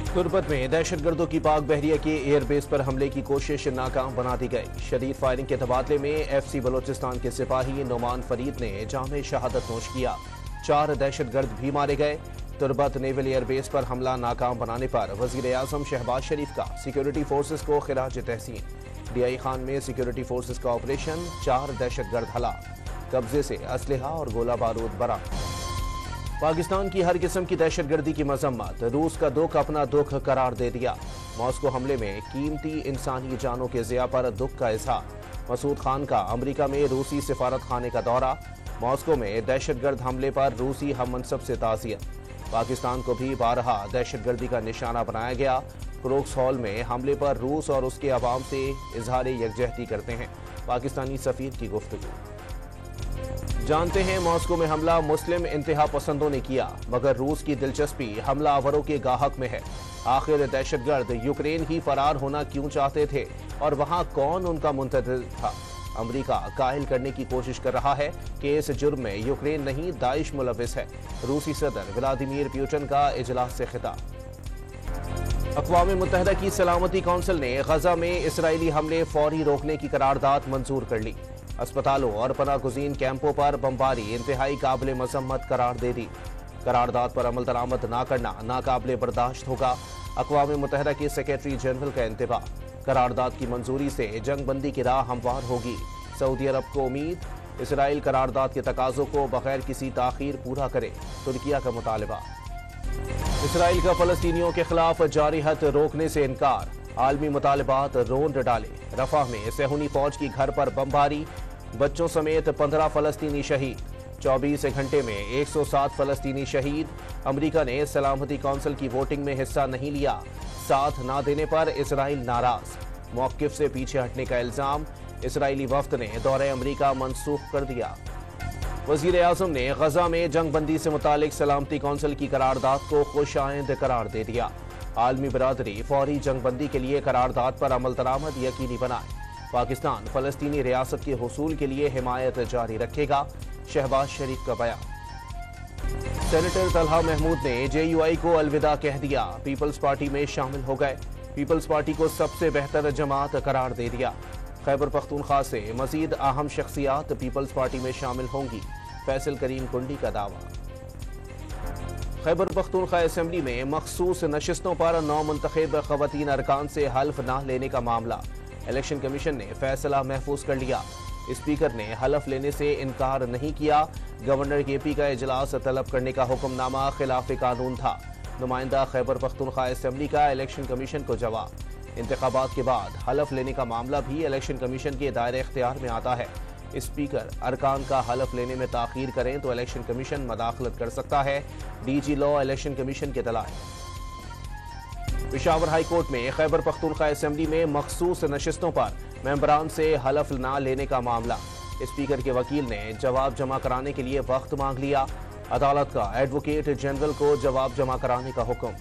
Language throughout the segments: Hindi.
तुर्बत में दहशतगर्दों की पाक बहरिया के एयरबेस पर हमले की कोशिश नाकाम बना दी गई। शदीद फायरिंग के तबादले में FC बलोचिस्तान के सिपाही नोमान फरीद ने जामे शहादत नोश किया। 4 दहशतगर्द भी मारे गए। तुर्बत नेवल एयरबेस पर हमला नाकाम बनाने पर वजीर आजम शहबाज शरीफ का सिक्योरिटी फोर्सेस को खिराज तहसीन। DI खान में सिक्योरिटी फोर्सेस का ऑपरेशन, 4 दहशतगर्द हलाक, कब्जे से असलहा और गोला बारूद बरामद। पाकिस्तान की हर किस्म की दहशतगर्दी की मजम्मत, रूस का दुख अपना दुख करार दे दिया। मॉस्को हमले में कीमती इंसानी जानों के ज़िया पर दुख का इजहार। मसूद खान का अमरीका में रूसी सिफारत खाने का दौरा। मॉस्को में दहशतगर्द हमले पर रूसी हम मनसब से ताज़ियत। पाकिस्तान को भी बारहा दहशतगर्दी का निशाना बनाया गया। क्रोक्स हॉल में हमले पर रूस और उसके अवाम से इजहार यकजहती करते हैं पाकिस्तानी सफीर की गुफ्तगू। जानते हैं मॉस्को में हमला मुस्लिम इंतहा पसंदों ने किया, मगर रूस की दिलचस्पी हमलावरों के गाहक में है। आखिर दहशतगर्द यूक्रेन ही फरार होना क्यों चाहते थे और वहां कौन उनका मुंतज़िर था? अमरीका कायल करने की कोशिश कर रहा है कि इस जुर्म में यूक्रेन नहीं दाइश मुलविस है। रूसी सदर व्लादिमीर पुतिन का इजलास से खिताब। अक़वाम मुत्तहिदा की सलामती कौंसिल ने गजा में इसराइली हमले फौरी रोकने की करारदाद मंजूर कर ली। अस्पतालों और पनागुज़ीन कैंपों पर बमबारी इंतहाई काबिल मजम्मत करार दे दी। करारदाद पर अमल दरामद न करना नाकाबिल बर्दाश्त होगा। अक़वाम मुत्तहिदा के सेक्रेटरी जनरल का इंतबाह। करारदाद की मंजूरी से जंग बंदी की राह हमवार होगी। सऊदी अरब को उम्मीद, इसराइल करारदाद के तकाज़ों को बगैर किसी ताख़ीर पूरा करे। तुर्किया का मुतालबा। इसराइल का फ़लस्तीनियों के खिलाफ जारी हद रोकने से इनकार। आलमी मुतालबात रोंद डाले। रफ़ा में सेहूनी फौज की घर पर बमबारी, बच्चों समेत 15 फ़लस्तीनी शहीद। 24 घंटे में 107 फ़लस्तीनी शहीद। अमरीका ने सलामती कौंसिल की वोटिंग में हिस्सा नहीं लिया। साथ न देने पर इसराइल नाराज। मौक़िफ़ से पीछे हटने का इल्ज़ाम। इसराइली वफ़द ने दौरे अमरीका मनसूख कर दिया। वज़ीर आज़म ने गजा में जंग बंदी से मुतालिक सलामती कौंसिल की करारदाद को खुशाइंद करार दे दिया। आलमी बरादरी फौरी जंग बंदी के लिए करारदाद पर अमल दरामद यकीनी बनाए। पाकिस्तान फ़लस्तीनी रियासत के हुसूल के लिए हिमायत जारी रखेगा। शहबाज शरीफ का बयान। सेनेटर तलहा महमूद ने JUI को अलविदा कह दिया। पीपल्स पार्टी में शामिल हो गए। पीपल्स पार्टी को सबसे बेहतर जमात करार दे दिया। खैबर पख्तूनख्वा से मजीद अहम शख्सियात पीपल्स पार्टी में शामिल होंगी। फैसल करीम कुंडी का दावा। खैबर पख्तूनख्वा असेंबली में मखसूस नशिस्तों पर नौमुंतखब खवातीन अरकान से हल्फ न लेने का मामला। इलेक्शन कमीशन ने फैसला महफूज कर लिया। स्पीकर ने हलफ लेने से इनकार नहीं किया। गवर्नर KP का इजलास तलब करने का हुक्मनामा खिलाफ कानून था। नुमाइंदा खैबर पख्तूनख्वा असेंबली का इलेक्शन कमीशन को जवाब। इंतखाबात के बाद हलफ लेने का मामला भी इलेक्शन कमीशन के दायरे इख्तियार में आता है। स्पीकर अरकान का हलफ लेने में ताखीर करें तो इलेक्शन कमीशन मदाखलत कर सकता है। DG लॉ इलेक्शन कमीशन के दलाइल। पेशावर हाई कोर्ट में खैबर पख्तूनख्वा असेंबली में मखसूस नशिस्तों पर मेंबरान से हलफ न लेने का मामला। स्पीकर के वकील ने जवाब जमा कराने के लिए वक्त मांग लिया। अदालत का एडवोकेट जनरल को जवाब जमा कराने का हुक्म।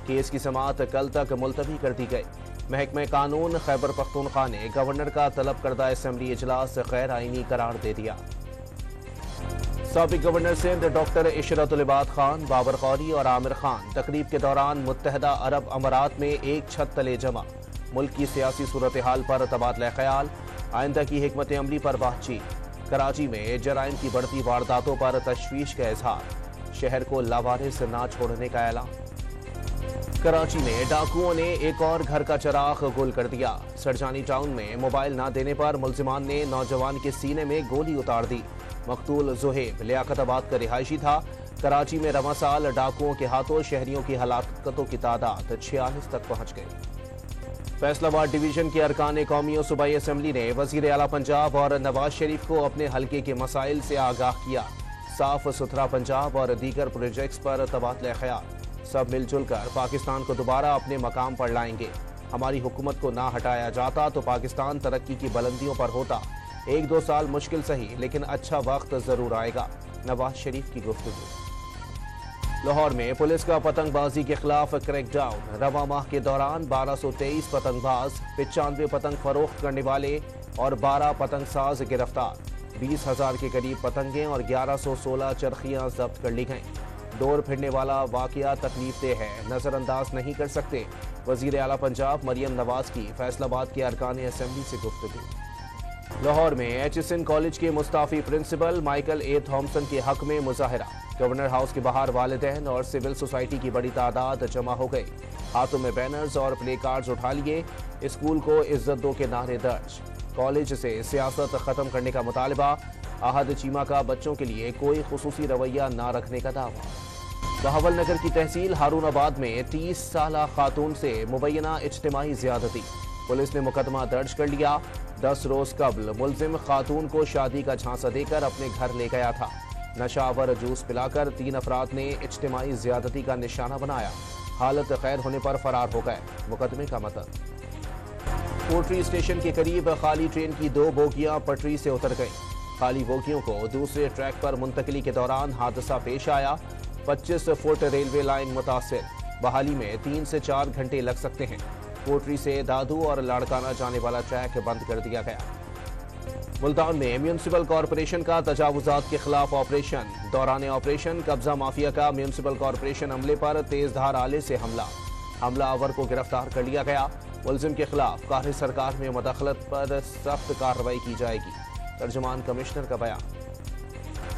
केस की समाअत कल तक मुलतवी कर दी गई। महकमे कानून खैबर पख्तूनख्वा ने गवर्नर का तलब करदा असेंबली इजलास गैर आईनी करार दे दिया। साबिक गवर्नर सिंध डॉक्टर इशरत उल इबाद खान, बाबर खौरी और आमिर खान तकरीब के दौरान मुत्तहदा अरब अमारात में एक छत तले जमा। मुल्क की सियासी सूरत हाल पर तबादला ख्याल। आइंदा की हिकमत अमली पर बातचीत। कराची में जराइम की बढ़ती वारदातों पर तशवीश का इजहार। शहर को लावारिस ना छोड़ने का ऐलान। कराची में डाकुओं ने एक और घर का चिराग गुल कर दिया। सरजानी टाउन में मोबाइल ना देने पर मुल्जिमान ने नौजवान के सीने में गोली उतार दी। मकतूल जुहेब लियाकताबाद का रिहायशी था। कराची में रवा साल डाकुओं के हाथों शहरियों की हलाकतों की तादाद 46 तक पहुंच गई। फैसलाबाद डिवीजन के अरकान कौमी और सूबाई असेंबली ने वजीर आला पंजाब और नवाज शरीफ को अपने हल्के के मसाइल से आगाह किया। साफ सुथरा पंजाब और दीगर प्रोजेक्ट्स पर तबादला ख्याल। सब मिलजुल कर पाकिस्तान को दोबारा अपने मकाम पर लाएंगे। हमारी हुकूमत को ना हटाया जाता तो पाकिस्तान तरक्की की बुलंदियों पर होता। 1-2 साल मुश्किल सही, लेकिन अच्छा वक्त जरूर आएगा। नवाज शरीफ की गुफ्तगू। लाहौर में पुलिस का पतंगबाजी के खिलाफ क्रैकडाउन। रवा माह के दौरान 1223 पतंगबाज, 95 पतंग फरोख्त करने वाले और 12 पतंगसाज गिरफ्तार। 20,000 के करीब पतंगें और 1116 चरखियां जब्त कर ली गईं। डोर फिरने वाला वाकया तकलीफदेह है, नजरअंदाज नहीं कर सकते। वजीर आला पंजाब मरियम नवाज की फैसलाबाद के अरकान असेंबली से गुफ्तगू। लाहौर में एचएसएन कॉलेज के मुस्ताफी प्रिंसिपल माइकल ए थॉमसन के हक में मुजाहरा। गवर्नर हाउस के बाहर वालिदैन और सिविल सोसाइटी की बड़ी तादाद जमा हो गई। हाथों में बैनर्स और प्ले कार्ड्स उठा लिए। स्कूल को इज्जत दो के नारे दर्ज। कॉलेज से सियासत खत्म करने का मुतालबा। आहद चीमा का बच्चों के लिए कोई खुसूसी रवैया ना रखने का दावा। बहावल नगर की तहसील हारूनाबाद में 30 साला खातून से मुबैना इज्तिमाई ज्यादती। पुलिस ने मुकदमा दर्ज कर लिया। 10 रोज कबल मुलजिम खातून को शादी का झांसा देकर अपने घर ले गया था। नशावर जूस पिलाकर 3 अफराद ने इज्तिमाई ज्यादती का निशाना बनाया। हालत खैर होने पर फरार हो गए। मुकदमे का मतन। कोटरी स्टेशन के करीब खाली ट्रेन की 2 बोगियां पटरी से उतर गईं। खाली बोगियों को दूसरे ट्रैक पर मुंतकली के दौरान हादसा पेश आया। 25 फुट रेलवे लाइन मुतासिर। बहाली में 3 से 4 घंटे लग सकते हैं। कोटरी से दादू और लाड़काना जाने वाला ट्रैक बंद कर दिया गया। मुल्तान में म्यूनिसिपल कॉरपोरेशन का तजावुजात के खिलाफ ऑपरेशन। दौरान ऑपरेशन कब्जा माफिया का म्यूनिसिपल कॉरपोरेशन अमले पर तेजधार आले से हमलावर को गिरफ्तार कर लिया गया। मुलजिम के खिलाफ कार्य सरकार में मदखलत पर सख्त कार्रवाई की जाएगी। तर्जुमान कमिश्नर का बयान।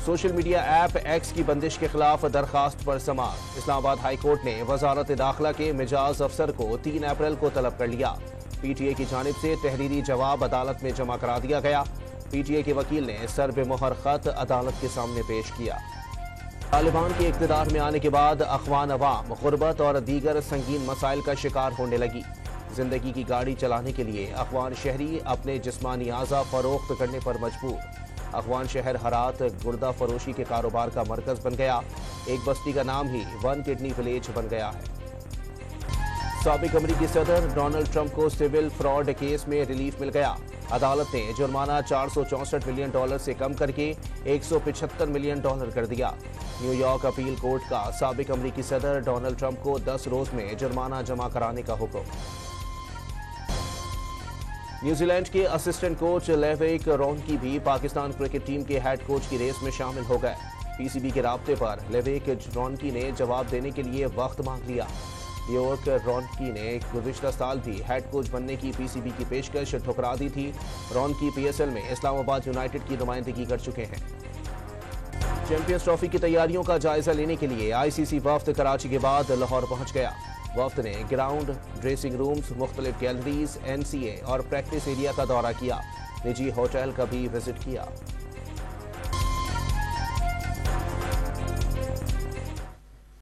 सोशल मीडिया ऐप एक्स की बंदिश के खिलाफ दरखास्त पर समाअत। इस्लामाबाद हाई कोर्ट ने वजारत दाखिला के मिजाज अफसर को 3 अप्रैल को तलब कर लिया। पीटीए की जानिब से तहरीरी जवाब अदालत में जमा करा दिया गया। पीटीए के वकील ने सरबेमोहर खत अदालत के सामने पेश किया। तालिबान के इक़्तिदार में आने के बाद अख़वान अवाम गुर्बत और दीगर संगीन मसाइल का शिकार होने लगी। जिंदगी की गाड़ी चलाने के लिए अफ़गान शहरी अपने जिस्मानी आज़ा फरोख्त करने पर मजबूर। अफ़गान शहर हरात गुर्दा फरोशी के कारोबार का मरकज बन गया। एक बस्ती का नाम ही 1 किडनी विलेज बन गया है। साबिक अमरीकी सदर डोनाल्ड ट्रंप को सिविल फ्रॉड केस में रिलीफ मिल गया। अदालत ने जुर्माना $464 मिलियन से कम करके $175 मिलियन कर दिया। न्यूयॉर्क अपील कोर्ट का साबिक अमरीकी सदर डोनाल्ड ट्रंप को 10 रोज में जुर्माना जमा कराने का हुक्म। न्यूजीलैंड के असिस्टेंट कोच लेविक रॉनकी भी पाकिस्तान क्रिकेट टीम के हेड कोच की रेस में शामिल हो गए। पीसीबी के राब्ते पर लेविक रॉनकी ने जवाब देने के लिए वक्त मांग लिया। लेविक रॉनकी ने गुज़िश्ता साल भी हेड कोच बनने की पीसीबी की पेशकश ठुकरा दी थी। रॉनकी पीएसएल में इस्लामाबाद यूनाइटेड की नुमाइंदगी कर चुके हैं। चैंपियंस ट्रॉफी की तैयारियों का जायजा लेने के लिए आईसीसी वफ्द कराची के बाद लाहौर पहुंच गया। वफ्द ने ग्राउंड, ड्रेसिंग रूम्स, मुख्तलिफ गैलरीज, एनसीए और प्रैक्टिस एरिया का दौरा किया। निजी होटल का भी विजिट किया।